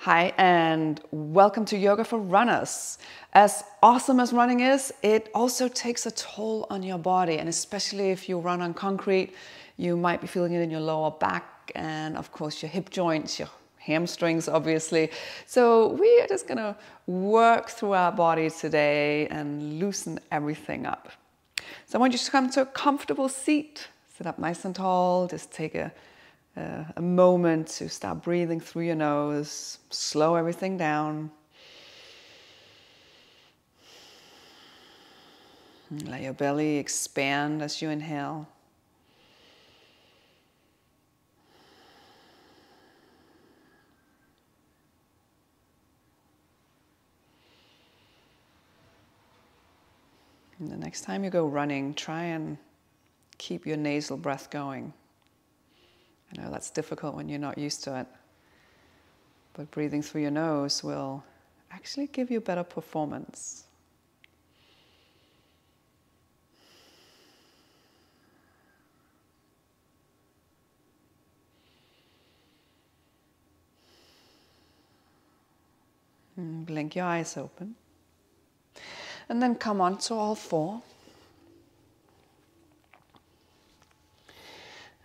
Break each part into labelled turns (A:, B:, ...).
A: Hi, and welcome to Yoga for Runners. As awesome as running is, it also takes a toll on your body, and especially if you run on concrete, you might be feeling it in your lower back and of course your hip joints, your hamstrings obviously. So we are just gonna work through our body today and loosen everything up. So I want you to come to a comfortable seat. Sit up nice and tall, just take a moment to start breathing through your nose, slow everything down. And let your belly expand as you inhale. And the next time you go running, try and keep your nasal breath going. I know that's difficult when you're not used to it, but breathing through your nose will actually give you better performance. And blink your eyes open. And then come on to all four.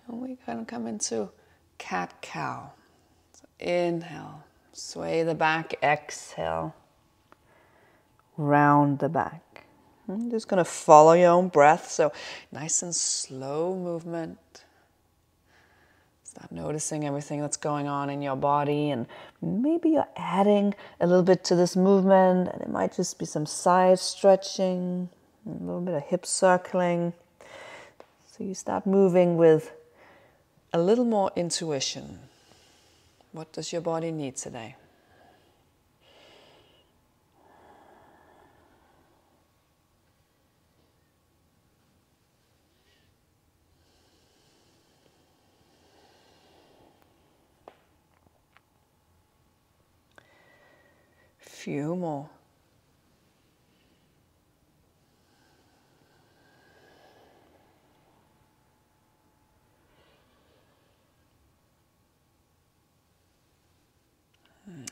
A: And we're going to come into cat-cow. So inhale, sway the back, exhale, round the back. I'm just going to follow your own breath, so nice and slow movement. Start noticing everything that's going on in your body, and maybe you're adding a little bit to this movement, and it might just be some side stretching, a little bit of hip circling. So you start moving with a little more intuition. What does your body need today? Few more.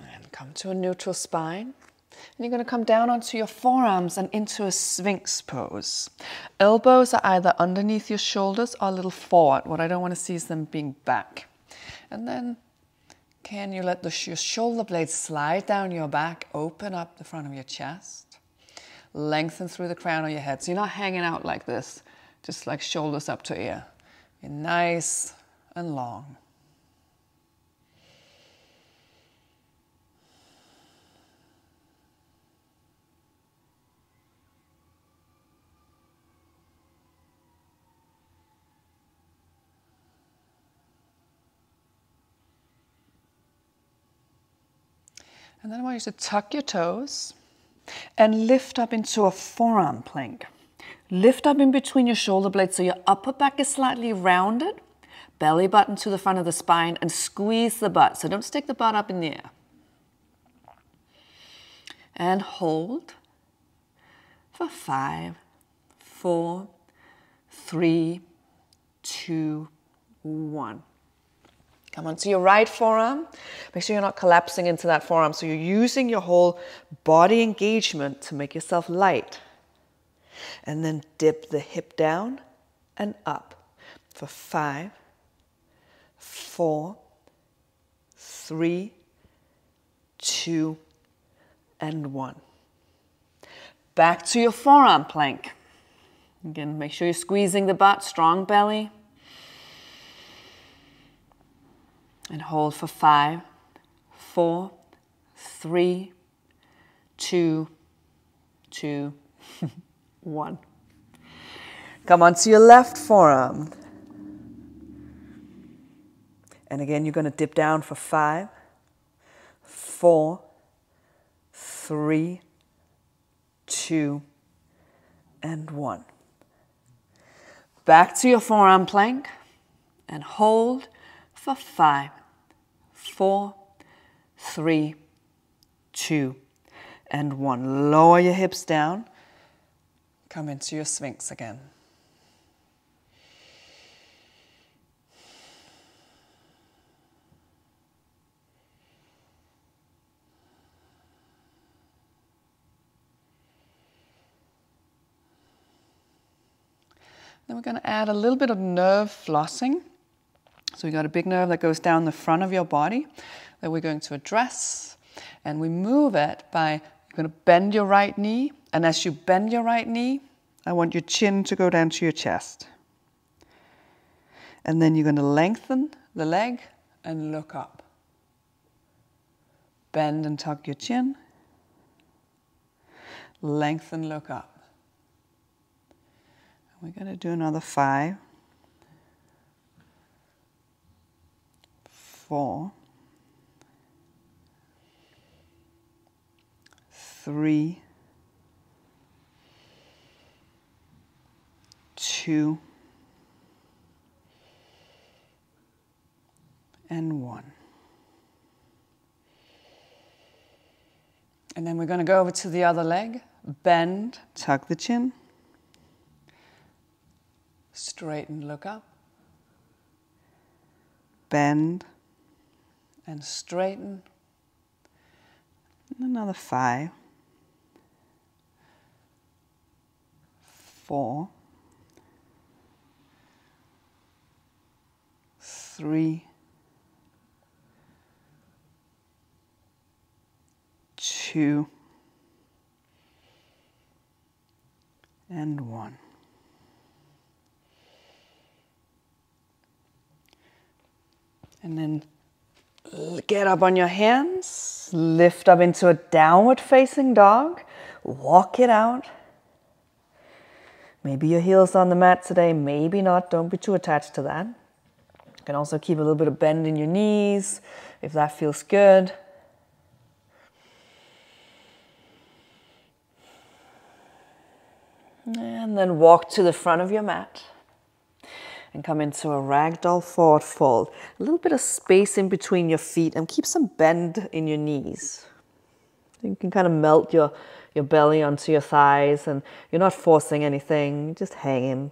A: And come to a neutral spine. And you're going to come down onto your forearms and into a Sphinx pose. Elbows are either underneath your shoulders or a little forward. What I don't want to see is them being back. And then can you let your shoulder blades slide down your back, open up the front of your chest, lengthen through the crown of your head. So you're not hanging out like this, just like shoulders up to ear. You're nice and long. And then I want you to tuck your toes and lift up into a forearm plank. Lift up in between your shoulder blades so your upper back is slightly rounded, belly button to the front of the spine, and squeeze the butt. So don't stick the butt up in the air. And hold for 5, 4, 3, 2, 1. Come onto your right forearm. Make sure you're not collapsing into that forearm. So you're using your whole body engagement to make yourself light. And then dip the hip down and up for 5, 4, 3, 2, and 1. Back to your forearm plank. Again, make sure you're squeezing the butt, strong belly. And hold for 5, 4, 3, 2, 1. Come onto your left forearm. And again, you're going to dip down for 5, 4, 3, 2, and 1. Back to your forearm plank and hold for 5, 4, 3, 2, and 1. Lower your hips down. Come into your Sphinx again. Then we're going to add a little bit of nerve flossing. So we got a big nerve that goes down the front of your body that we're going to address. And we move it by, you're going to bend your right knee. And as you bend your right knee, I want your chin to go down to your chest. And then you're going to lengthen the leg and look up. Bend and tuck your chin. Lengthen, look up. We're going to do another 5, 4, 3, 2, and 1. And then we're going to go over to the other leg. Bend, tuck the chin. Straighten, look up. Bend and straighten. And another 5, 4, 3, 2, and 1. And then get up on your hands, lift up into a downward facing dog, walk it out. Maybe your heels on the mat today, maybe not, don't be too attached to that. You can also keep a little bit of bend in your knees if that feels good. And then walk to the front of your mat. And come into a ragdoll forward fold. A little bit of space in between your feet and keep some bend in your knees. You can kind of melt your belly onto your thighs and you're not forcing anything, you're just hanging.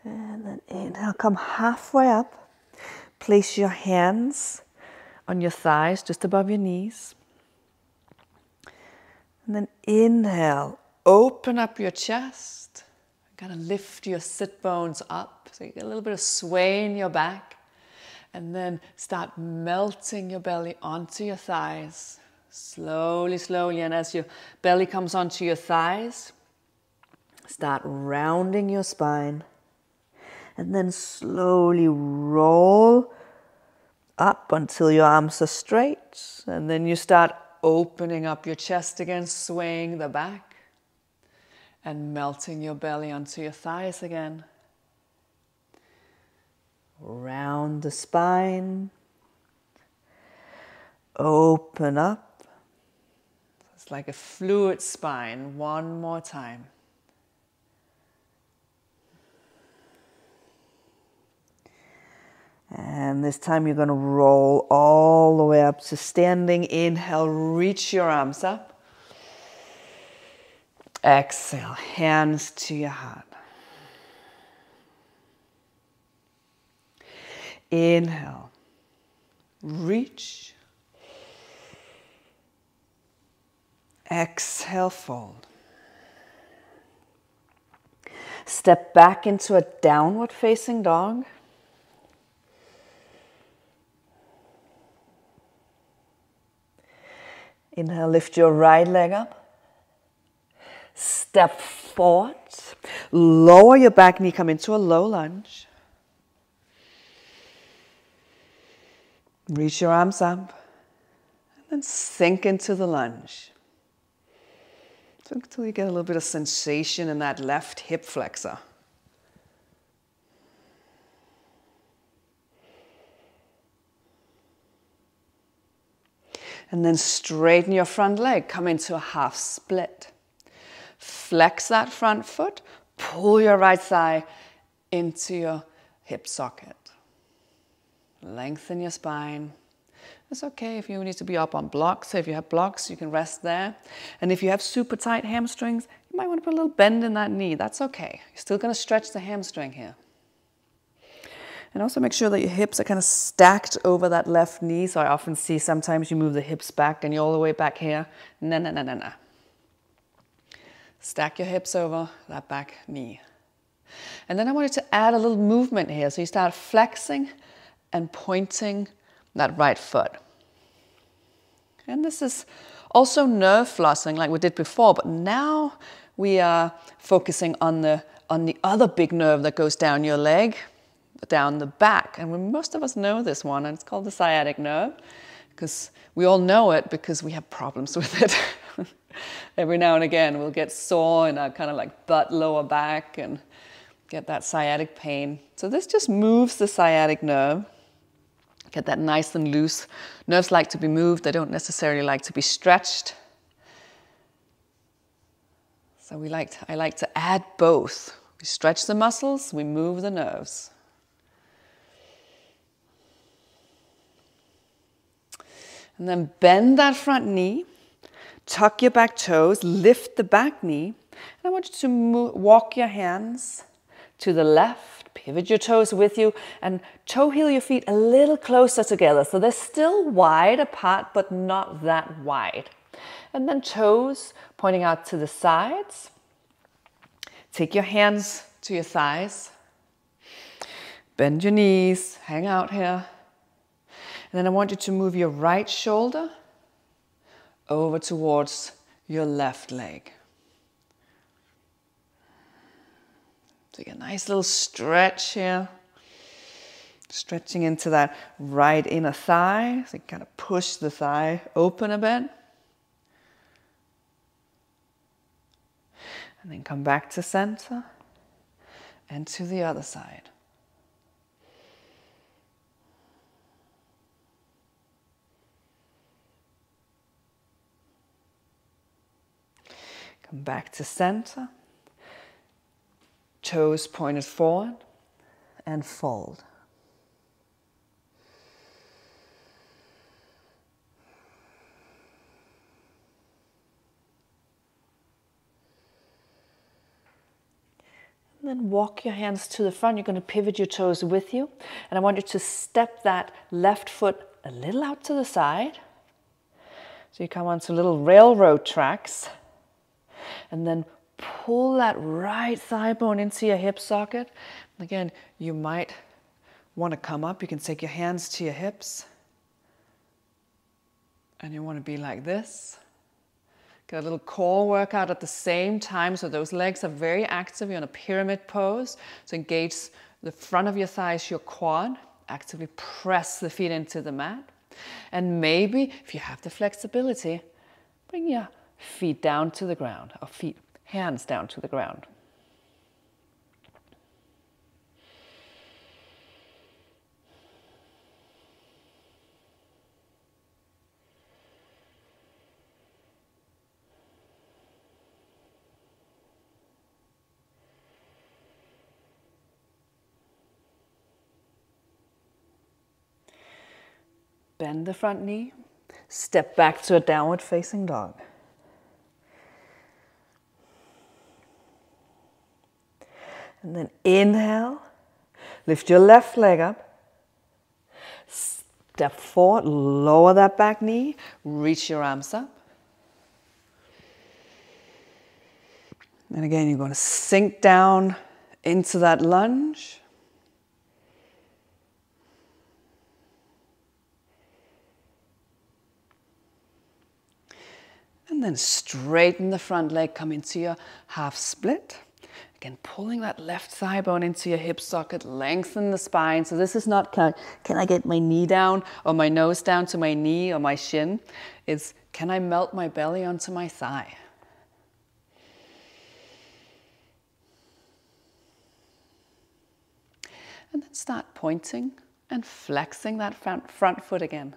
A: And then inhale, come halfway up. Place your hands on your thighs, just above your knees. And then inhale, open up your chest. Gotta lift your sit bones up so you get a little bit of sway in your back. And then start melting your belly onto your thighs. Slowly, slowly. And as your belly comes onto your thighs, start rounding your spine. And then slowly roll up until your arms are straight. And then you start opening up your chest again, swaying the back. And melting your belly onto your thighs again. Round the spine. Open up. It's like a fluid spine. One more time. And this time you're going to roll all the way up to standing. Inhale, reach your arms up. Exhale, hands to your heart. Inhale, reach. Exhale, fold. Step back into a downward facing dog. Inhale, lift your right leg up. Step forward. Lower your back knee, come into a low lunge. Reach your arms up. And then sink into the lunge. So until you get a little bit of sensation in that left hip flexor. And then straighten your front leg, come into a half split. Flex that front foot, pull your right thigh into your hip socket. Lengthen your spine It's okay if you need to be up on blocks. So if you have blocks, you can rest there. And if you have super tight hamstrings, you might want to put a little bend in that knee. That's okay. You're still going to stretch the hamstring here. And also make sure that your hips are kind of stacked over that left knee. So I often see sometimes you move the hips back and you're all the way back here. No, no, no, no, no. Stack your hips over that back knee. And then I want you to add a little movement here. So you start flexing and pointing that right foot. And this is also nerve flossing like we did before, but now we are focusing on the other big nerve that goes down your leg, down the back. And most of us know this one, and it's called the sciatic nerve, because we all know it because we have problems with it. Every now and again we'll get sore in our kind of like butt, lower back, and get that sciatic pain. So this just moves the sciatic nerve. Get that nice and loose. Nerves like to be moved. They don't necessarily like to be stretched. So I like to add both. We stretch the muscles, we move the nerves. And then bend that front knee, tuck your back toes, lift the back knee. And I want you to walk your hands to the left, pivot your toes with you, and toe heel your feet a little closer together. So they're still wide apart, but not that wide. And then toes pointing out to the sides. Take your hands to your thighs. Bend your knees, hang out here. And then I want you to move your right shoulder over towards your left leg. Take a nice little stretch here. Stretching into that right inner thigh. So you kind of push the thigh open a bit. And then come back to center and to the other side. Come back to center. Toes pointed forward and fold. And then walk your hands to the front. You're going to pivot your toes with you. And I want you to step that left foot a little out to the side. So you come onto little railroad tracks. And then pull that right thigh bone into your hip socket. Again, you might want to come up. You can take your hands to your hips. And you want to be like this. Get a little core workout at the same time. So those legs are very active. You're in a pyramid pose. So engage the front of your thighs, your quad. Actively press the feet into the mat. And maybe, if you have the flexibility, bring your feet down to the ground, or hands down to the ground. Bend the front knee, step back to a downward facing dog. And then inhale, lift your left leg up, step forward, lower that back knee, reach your arms up. And again, you're going to sink down into that lunge. And then straighten the front leg, come into your half split. Again, pulling that left thigh bone into your hip socket, lengthen the spine. So this is not, can I get my knee down or my nose down to my knee or my shin? It's, can I melt my belly onto my thigh? And then start pointing and flexing that front foot again.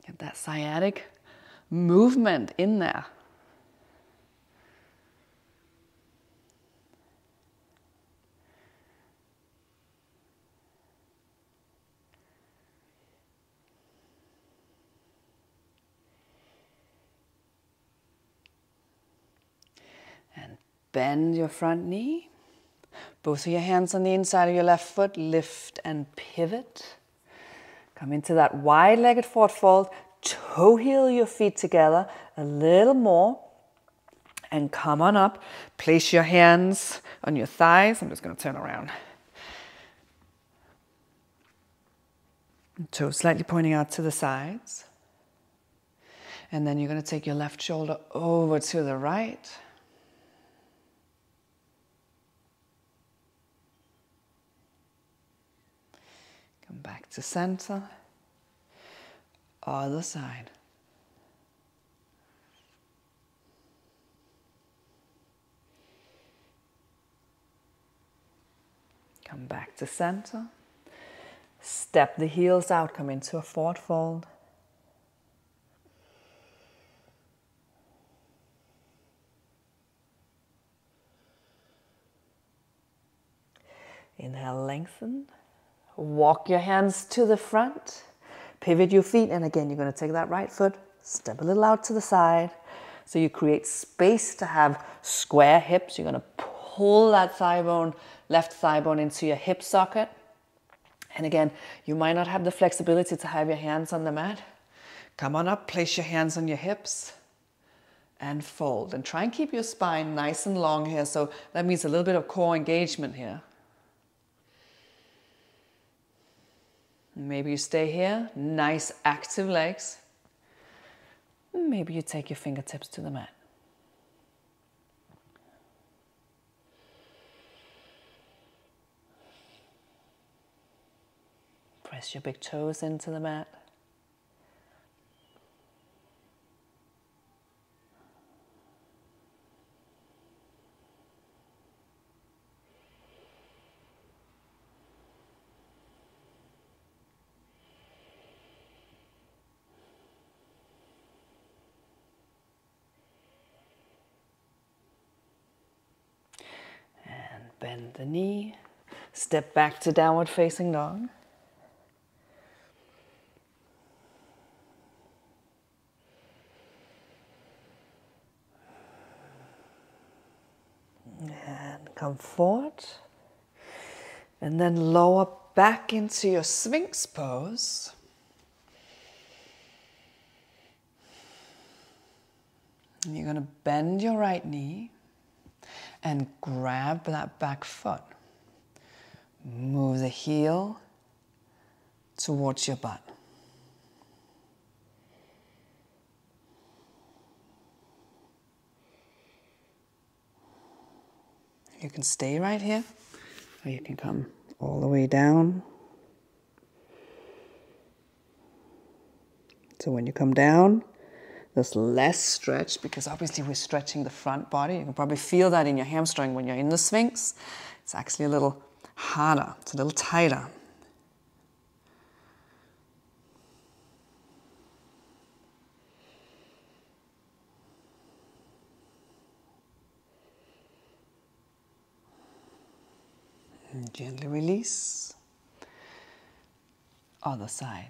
A: Get that sciatic movement in there. Bend your front knee. Both of your hands on the inside of your left foot. Lift and pivot. Come into that wide-legged forward fold. Toe heel your feet together a little more. And come on up. Place your hands on your thighs. I'm just going to turn around. Toes slightly pointing out to the sides. And then you're going to take your left shoulder over to the right. Come back to center. Other side. Come back to center. Step the heels out, come into a forward fold. Inhale, lengthen. Walk your hands to the front. Pivot your feet, and again, you're going to take that right foot, step a little out to the side. So you create space to have square hips. You're going to pull that thigh bone, left thigh bone into your hip socket. And again, you might not have the flexibility to have your hands on the mat. Come on up, place your hands on your hips and fold. And try and keep your spine nice and long here. So that means a little bit of core engagement here. Maybe you stay here, nice active legs. Maybe you take your fingertips to the mat. Press your big toes into the mat. And bend the knee. Step back to downward facing dog. And come forward. And then lower back into your Sphinx pose. And you're going to bend your right knee and grab that back foot. Move the heel towards your butt. You can stay right here, or you can come all the way down. So when you come down, there's less stretch because obviously we're stretching the front body. You can probably feel that in your hamstring when you're in the Sphinx. It's actually a little harder, it's a little tighter. And gently release. Other side.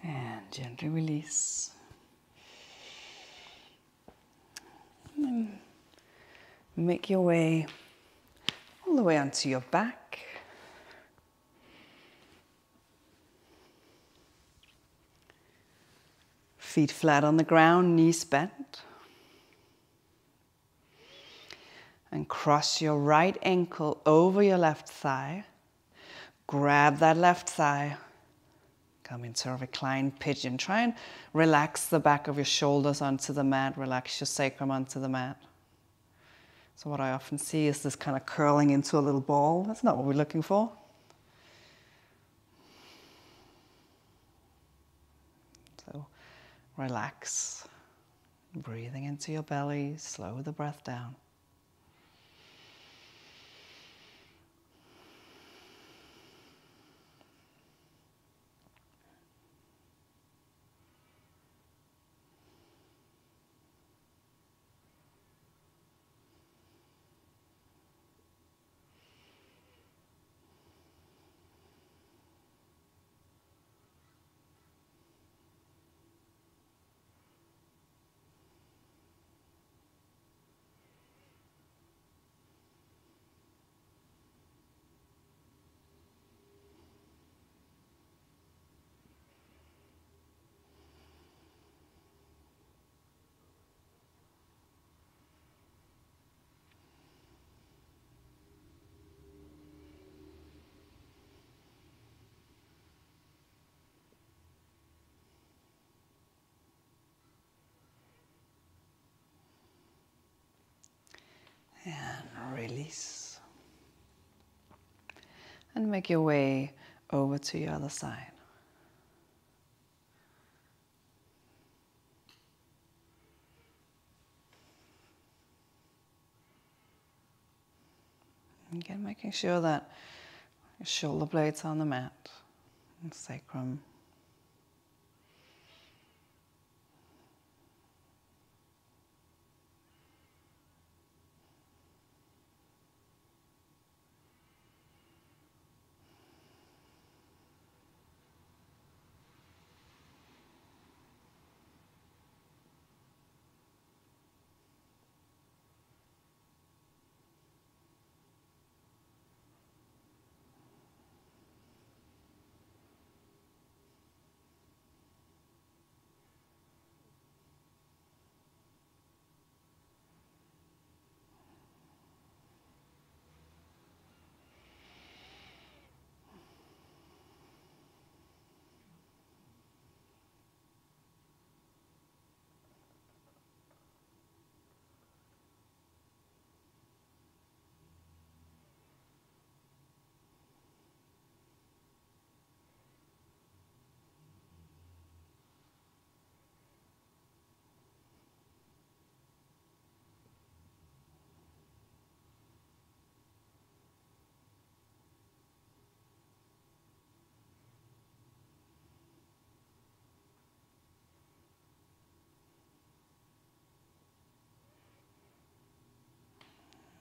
A: And gently release. And then make your way all the way onto your back. Feet flat on the ground, knees bent. And cross your right ankle over your left thigh. Grab that left thigh. Come into a reclined pigeon. Try and relax the back of your shoulders onto the mat. Relax your sacrum onto the mat. So what I often see is this kind of curling into a little ball. That's not what we're looking for. So relax, breathing into your belly, slow the breath down. And release. And make your way over to your other side. Again, making sure that your shoulder blades are on the mat, and sacrum.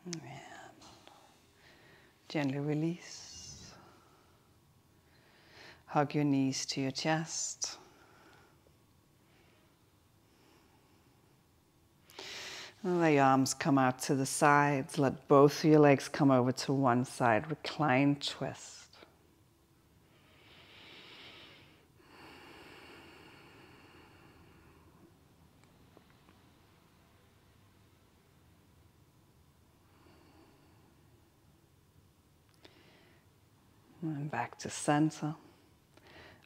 A: And gently release. Hug your knees to your chest. And let your arms come out to the sides. Let both of your legs come over to one side. Recline, twist. And back to center.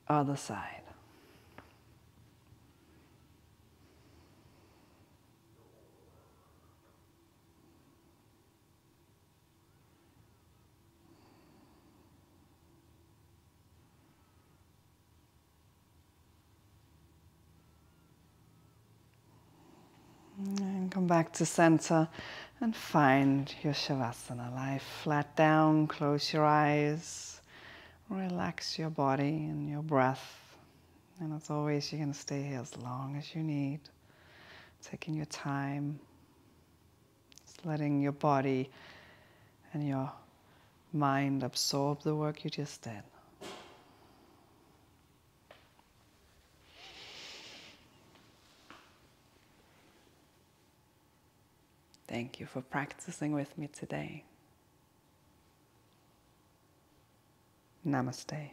A: Other side. And come back to center and find your Shavasana. Lie flat down, close your eyes, relax your body and your breath. And as always, you're going to stay here as long as you need. Taking your time, just letting your body and your mind absorb the work you just did. Thank you for practicing with me today. Namaste.